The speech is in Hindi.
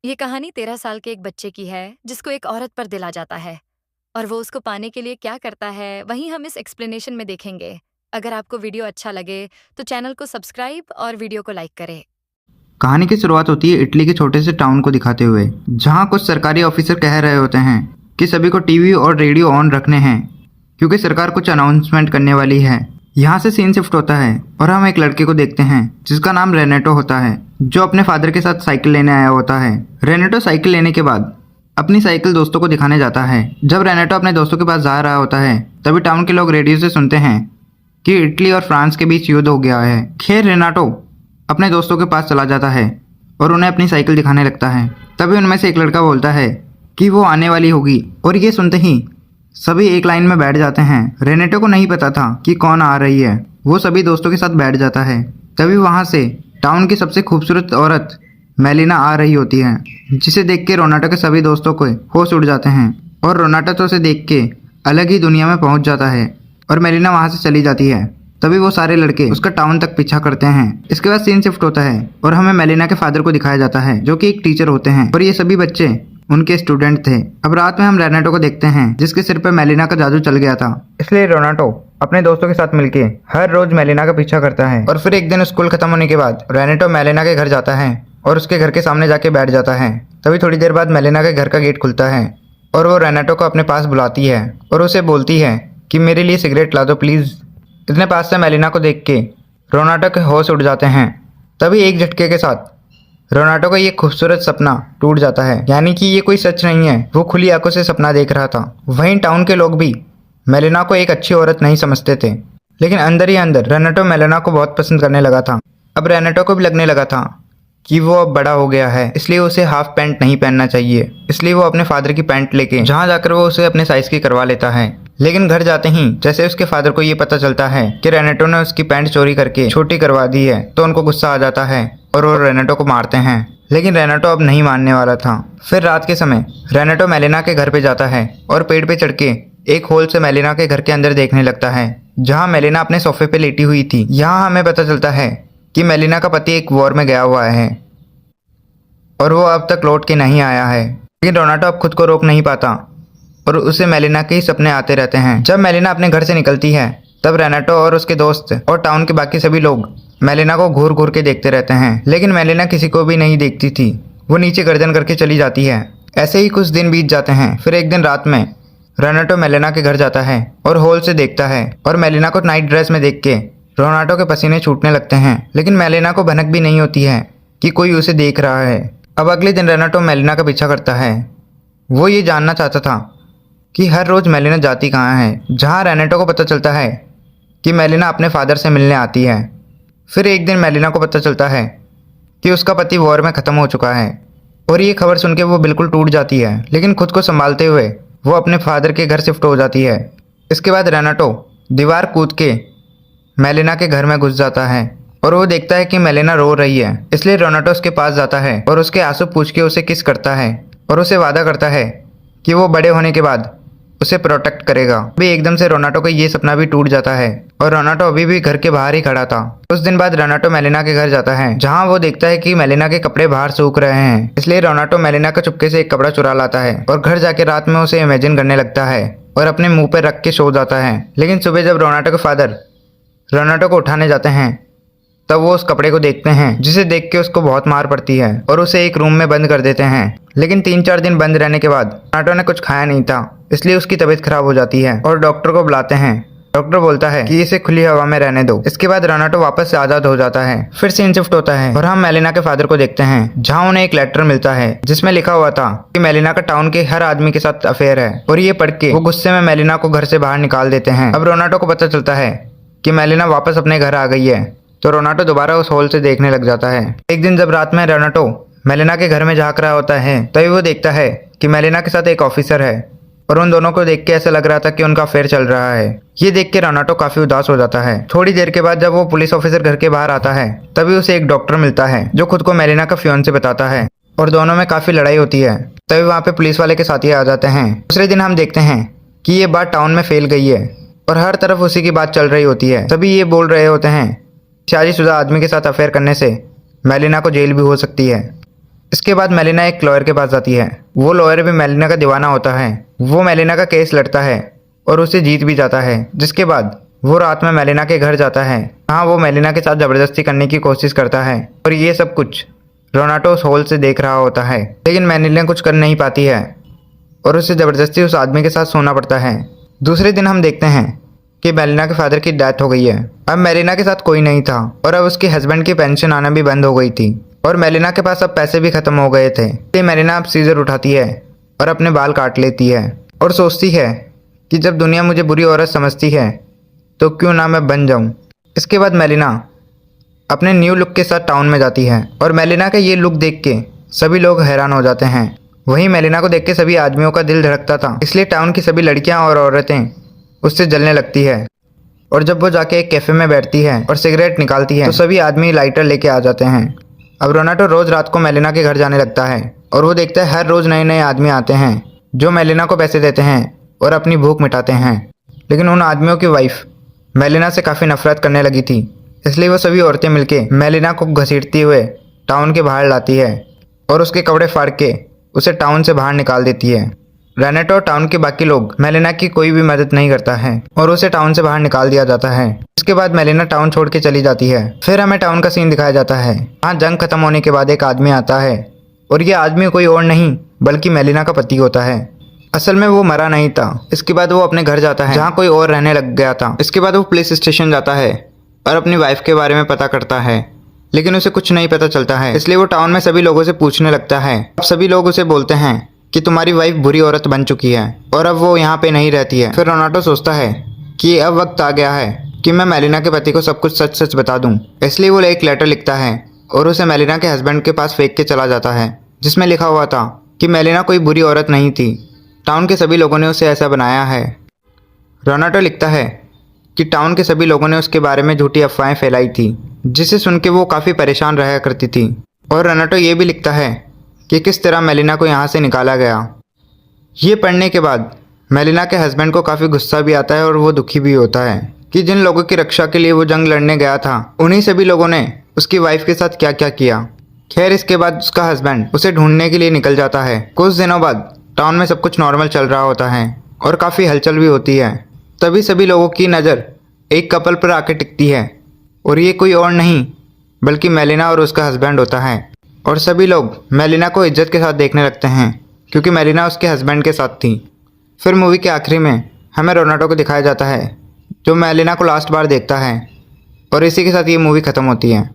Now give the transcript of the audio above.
ये कहानी 13 साल के एक बच्चे की है जिसको एक औरत पर दिल आ जाता है और वो उसको पाने के लिए क्या करता है वहीं हम इस एक्सप्लेनेशन में देखेंगे। अगर आपको वीडियो अच्छा लगे तो चैनल को सब्सक्राइब और वीडियो को लाइक करें। कहानी की शुरुआत होती है इटली के छोटे से टाउन को दिखाते हुए, जहां कुछ सरकारी ऑफिसर कह रहे होते हैं कि सभी को टीवी और रेडियो ऑन रखने हैं क्योंकि सरकार कुछ अनाउंसमेंट करने वाली है। यहाँ से सीन शिफ्ट होता है और हम एक लड़के को देखते हैं जिसका नाम रेनेटो होता है, जो अपने फादर के साथ साइकिल लेने आया होता है। रेनेटो साइकिल लेने के बाद अपनी साइकिल दोस्तों को दिखाने जाता है। जब रेनेटो अपने दोस्तों के पास जा रहा होता है तभी टाउन के लोग रेडियो से सुनते हैं कि इटली और फ्रांस के बीच युद्ध हो गया है। खैर रेनाटो अपने दोस्तों के पास चला जाता है और उन्हें अपनी साइकिल दिखाने लगता है। तभी उनमें से एक लड़का बोलता है कि वो आने वाली होगी और ये सुनते ही सभी एक लाइन में बैठ जाते हैं। रेनेटो को नहीं पता था कि कौन आ रही है। वो सभी दोस्तों के साथ बैठ जाता है। तभी वहाँ से टाउन की सबसे खूबसूरत औरत मेलिना आ रही होती है, जिसे देख के रोनाटो के सभी दोस्तों को होश उड़ जाते हैं और रोनाटो तो उसे देख के अलग ही दुनिया में पहुँच जाता है और मेलिना वहाँ से चली जाती है। तभी वो सारे लड़के उसका टाउन तक पीछा करते हैं। इसके बाद सीन शिफ्ट होता है और हमें मेलिना के फादर को दिखाया जाता है, जो कि एक टीचर होते हैं और ये सभी बच्चे उनके स्टूडेंट थे। अब रात में हम रेनेटो को देखते हैं जिसके सिर पर मेलिना का जादू चल गया था। इसलिए रोनाटो अपने दोस्तों के साथ मिलके हर रोज मेलिना का पीछा करता है। और फिर एक दिन स्कूल खत्म होने के बाद रेनेटो मेलिना के घर जाता है और उसके घर के सामने जाके बैठ जाता है। तभी थोड़ी देर बाद मेलिना के घर का गेट खुलता है और वो रेनेटो को अपने पास बुलाती है और उसे बोलती है कि मेरे लिए सिगरेट ला दो प्लीज। इतने पास से मेलिना को देख के रोनाटो के होश उड़ जाते हैं। तभी एक झटके के साथ रोनाटो का ये खूबसूरत सपना टूट जाता है, यानी कि ये कोई सच नहीं है। वो खुली आंखों से सपना देख रहा था। वहीं टाउन के लोग भी मेलिना को एक अच्छी औरत नहीं समझते थे, लेकिन अंदर ही अंदर रेनेटो मेलिना को बहुत पसंद करने लगा था। अब रेनेटो को भी लगने लगा था कि वो अब बड़ा हो गया है, इसलिए उसे हाफ पैंट नहीं पहनना चाहिए। इसलिए वो अपने फादर की पैंट लेके जहाँ जाकर वो उसे अपने साइज की करवा लेता है। लेकिन घर जाते ही जैसे उसके फादर को ये पता चलता है कि रेनेटो ने उसकी पैंट चोरी करके छोटी करवा दी है, तो उनको गुस्सा आ जाता है और वो रेनेटो को मारते हैं। लेकिन रेनेटो अब नहीं मानने वाला था। फिर रात के समय रेनेटो मेलिना के घर पे जाता है और पेड़ पे चढ़ के एक होल से मेलिना के घर के अंदर देखने लगता है, जहाँ मेलिना अपने सोफे पे लेटी हुई थी। यहाँ हमें पता चलता है कि मेलिना का पति एक वॉर में गया हुआ है और वो अब तक लौट के नहीं आया है। लेकिन रोनाटो अब खुद को रोक नहीं पाता और उसे मेलिना के ही सपने आते रहते हैं। जब मेलिना अपने घर से निकलती है तब रेनेटो और उसके दोस्त और टाउन के बाकी सभी लोग मेलिना को घूर घूर के देखते रहते हैं, लेकिन मेलिना किसी को भी नहीं देखती थी। वो नीचे गर्दन करके चली जाती है। ऐसे ही कुछ दिन बीत जाते हैं। फिर एक दिन रात में रेनेटो मेलिना के घर जाता है और होल से देखता है और मेलिना को नाइट ड्रेस में देख के रोनाटो के पसीने छूटने लगते हैं। लेकिन मेलिना को भनक भी नहीं होती है कि कोई उसे देख रहा है। अब अगले दिन रेनेटो मेलिना का पीछा करता है। वो ये जानना चाहता था कि हर रोज़ मेलिना जाती कहाँ है, जहाँ रेनेटो को पता चलता है कि मेलिना अपने फादर से मिलने आती है। फिर एक दिन मेलिना को पता चलता है कि उसका पति वॉर में ख़त्म हो चुका है और ये खबर सुन के वो बिल्कुल टूट जाती है, लेकिन खुद को संभालते हुए वो अपने फादर के घर शिफ्ट हो जाती है। इसके बाद रेनेटो दीवार कूद के मेलिना के घर में घुस जाता है और वो देखता है कि मेलिना रो रही है। इसलिए रोनाटो उसके पास जाता है और उसके आंसू पूछ के उसे किस करता है और उसे वादा करता है कि वो बड़े होने के बाद उसे प्रोटेक्ट करेगा। अभी एकदम से रोनाटो का ये सपना भी टूट जाता है और रोनाटो अभी भी घर के बाहर ही खड़ा था। कुछ दिन बाद रोनाटो मेलिना के घर जाता है, जहाँ वो देखता है कि मेलिना के कपड़े बाहर सूख रहे हैं। इसलिए रोनाटो मेलिना का चुपके से एक कपड़ा चुरा लाता है और घर जाके रात में उसे इमेजिन करने लगता है और अपने मुंह पर रख के सो जाता है। लेकिन सुबह जब रोनाटो के फादर रोनाटो को उठाने जाते हैं तब वो उस कपड़े को देखते हैं, जिसे देख के उसको बहुत मार पड़ती है और उसे एक रूम में बंद कर देते हैं। लेकिन 3-4 दिन बंद रहने के बाद रोनाटो ने कुछ खाया नहीं था, इसलिए उसकी तबीयत खराब हो जाती है और डॉक्टर को बुलाते हैं। डॉक्टर बोलता है कि इसे खुली हवा में रहने दो। इसके बाद रोनाटो वापस से आजाद हो जाता है। फिर सीन शिफ्ट होता है और हम मेलिना के फादर को देखते हैं, जहाँ उन्हें एक लेटर मिलता है जिसमें लिखा हुआ था कि मेलिना का टाउन के हर आदमी के साथ अफेयर है। और ये पढ़ के वो गुस्से में मेलिना को घर से बाहर निकाल देते हैं। अब रोनाटो को पता चलता है कि मेलिना वापस अपने घर आ गई है, तो रोनाटो दोबारा उस होल से देखने लग जाता है। एक दिन जब रात में रोनाटो मेलिना के घर में झांक रहा होता है तभी वो देखता है कि मेलिना के साथ एक ऑफिसर है और उन दोनों को देख के ऐसा लग रहा था कि उनका अफेयर चल रहा है। ये देख के रोनाटो काफी उदास हो जाता है। थोड़ी देर के बाद जब वो पुलिस ऑफिसर घर के बाहर आता है तभी उसे एक डॉक्टर मिलता है जो खुद को मेलिना का फियांसे बताता है और दोनों में काफी लड़ाई होती है। तभी वहाँ पे पुलिस वाले के साथी आ जाते हैं। दूसरे दिन हम देखते हैं कि ये बात टाउन में फैल गई है और हर तरफ उसी की बात चल रही होती है। सभी ये बोल रहे होते हैं शादीशुदा आदमी के साथ अफेयर करने से मेलिना को जेल भी हो सकती है। इसके बाद मेलिना एक लॉयर के पास जाती है। वो लॉयर भी मेलिना का दीवाना होता है। वो मेलिना का केस लड़ता है और उसे जीत भी जाता है। जिसके बाद वो रात में मेलिना के घर जाता है, जहाँ वो मेलिना के साथ ज़बरदस्ती करने की कोशिश करता है और ये सब कुछ रोनाटो उस हॉल से देख रहा होता है। लेकिन मेलिना कुछ कर नहीं पाती है और उसे ज़बरदस्ती उस आदमी के साथ सोना पड़ता है। दूसरे दिन हम देखते हैं कि मेलिना के फादर की डेथ हो गई है। अब मेलिना के साथ कोई नहीं था और अब उसके हस्बैंड की पेंशन आना भी बंद हो गई थी और मेलिना के पास अब पैसे भी खत्म हो गए थे। इसलिए मेलिना अब सीजर उठाती है और अपने बाल काट लेती है और सोचती है कि जब दुनिया मुझे बुरी औरत समझती है तो क्यों ना मैं बन जाऊं। इसके बाद मेलिना अपने न्यू लुक के साथ टाउन में जाती है और मेलिना का ये लुक देख के सभी लोग हैरान हो जाते हैं। वहीं मेलिना को देख के सभी आदमियों का दिल धड़कता था, इसलिए टाउन की सभी लड़कियां और औरतें उससे जलने लगती है। और जब वो जाके एक कैफ़े में बैठती है और सिगरेट निकालती है तो सभी आदमी लाइटर लेके आ जाते हैं। अब रोनाटो रोज़ रात को मेलिना के घर जाने लगता है और वो देखता है हर रोज़ नए नए आदमी आते हैं जो मेलिना को पैसे देते हैं और अपनी भूख मिटाते हैं। लेकिन उन आदमियों की वाइफ मेलिना से काफ़ी नफरत करने लगी थी, इसलिए वो सभी औरतें मिलके मेलिना को घसीटते हुए टाउन के बाहर लाती है और उसके कपड़े फाड़ के उसे टाउन से बाहर निकाल देती है। रेनेटो और टाउन के बाकी लोग मेलिना की कोई भी मदद नहीं करता है और उसे टाउन से बाहर निकाल दिया जाता है। इसके बाद मेलिना टाउन छोड़ के चली जाती है। फिर हमें टाउन का सीन दिखाया जाता है। यहाँ जंग खत्म होने के बाद एक आदमी आता है और ये आदमी कोई और नहीं बल्कि मेलिना का पति होता है। असल में वो मरा नहीं था। इसके बाद वो अपने घर जाता है जहाँ कोई और रहने लग गया था। इसके बाद वो पुलिस स्टेशन जाता है और अपनी वाइफ के बारे में पता करता है, लेकिन उसे कुछ नहीं पता चलता है। इसलिए वो टाउन में सभी लोगों से पूछने लगता है। अब सभी लोग उसे बोलते हैं कि तुम्हारी वाइफ बुरी औरत बन चुकी है और अब वो यहाँ पे नहीं रहती है। फिर रोनाटो सोचता है कि अब वक्त आ गया है कि मैं मेलिना के पति को सब कुछ सच सच बता दूं। इसलिए वो एक लेटर लिखता है और उसे मेलिना के हस्बैंड के पास फेंक के चला जाता है, जिसमें लिखा हुआ था कि मेलिना कोई बुरी औरत नहीं थी, टाउन के सभी लोगों ने उसे ऐसा बनाया है। रोनाटो लिखता है कि टाउन के सभी लोगों ने उसके बारे में झूठी अफवाहें फैलाई थी, जिसे सुन के वो काफ़ी परेशान रहा करती थी। और रोनाटो ये भी लिखता है कि किस तरह मेलिना को यहाँ से निकाला गया। ये पढ़ने के बाद मेलिना के हस्बैंड को काफ़ी गुस्सा भी आता है और वो दुखी भी होता है कि जिन लोगों की रक्षा के लिए वो जंग लड़ने गया था उन्हीं सभी लोगों ने उसकी वाइफ के साथ क्या क्या किया। खैर इसके बाद उसका हस्बैंड उसे ढूंढने के लिए निकल जाता है। कुछ दिनों बाद टाउन में सब कुछ नॉर्मल चल रहा होता है और काफ़ी हलचल भी होती है। तभी सभी लोगों की नज़र एक कपल पर आके टिकती है और ये कोई और नहीं बल्कि मेलिना और उसका हस्बैंड होता है। और सभी लोग मेलिना को इज्जत के साथ देखने लगते हैं क्योंकि मेलिना उसके हस्बैंड के साथ थी। फिर मूवी के आखिरी में हमें रोनाटो को दिखाया जाता है जो मेलिना को लास्ट बार देखता है और इसी के साथ ये मूवी ख़त्म होती है।